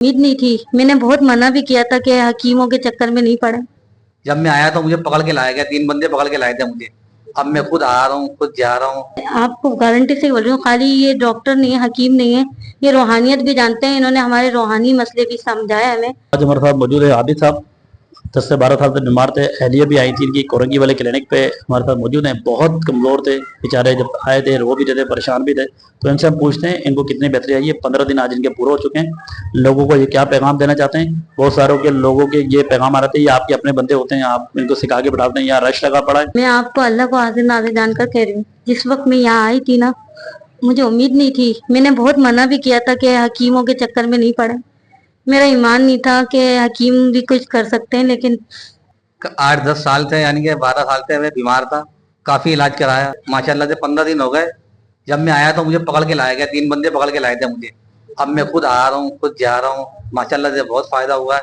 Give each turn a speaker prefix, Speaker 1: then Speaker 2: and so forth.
Speaker 1: उम्मीद नहीं थी। मैंने बहुत मना भी किया था कि हकीमों के चक्कर में नहीं पड़े।
Speaker 2: जब मैं आया तो मुझे पकड़ के लाया गया, 3 बंदे पकड़ के लाए थे मुझे। अब मैं खुद आ रहा हूँ, खुद जा रहा हूँ।
Speaker 1: आपको गारंटी से बोल रही हूँ, खाली ये डॉक्टर नहीं है, हकीम नहीं है, ये रूहानियत भी जानते हैं। इन्होंने हमारे रूहानी मसले भी समझाया हमें।
Speaker 3: आज हमारे साथ मौजूद है आबिद साहब, 10 से 12 साल से बीमार थे। अहलिया भी आई थी इनकी कोरंगी वाले क्लिनिक पे, हमारे साथ मौजूद हैं। बहुत कमज़ोर थे बेचारे, जब आए थे रो भी रहे थे, परेशान भी थे। तो इनसे हम पूछते हैं इनको कितनी बेहतरी आई है। 15 दिन आज इनके पूरे हो चुके हैं। लोगों को ये क्या पैगाम देना चाहते हैं? बहुत सारों के लोगों के ये पैगाम आ रहे थे, ये आपके अपने बंदे होते हैं, आप इनको सिखा के बैठाते हैं, यहाँ रश लगा पड़ा है।
Speaker 1: मैं आपको अल्लाह को हाजिर नाज़िर जानकर कह रही हूँ, जिस वक्त मैं यहाँ आई थी ना, मुझे उम्मीद नहीं थी। मैंने बहुत मना भी किया था कि हकीमों के चक्कर में नहीं पड़े। मेरा ईमान नहीं था कि हकीम भी कुछ कर सकते हैं, लेकिन
Speaker 2: 8-10 साल से, यानी कि 12 साल से मैं बीमार था। काफी इलाज कराया, माशाल्लाह से 15 दिन हो गए। जब मैं आया तो मुझे पकड़ के लाया गया, 3 बंदे पकड़ के लाए थे मुझे। अब मैं खुद आ रहा हूँ, खुद जा रहा हूँ। माशाल्लाह से बहुत फायदा हुआ है।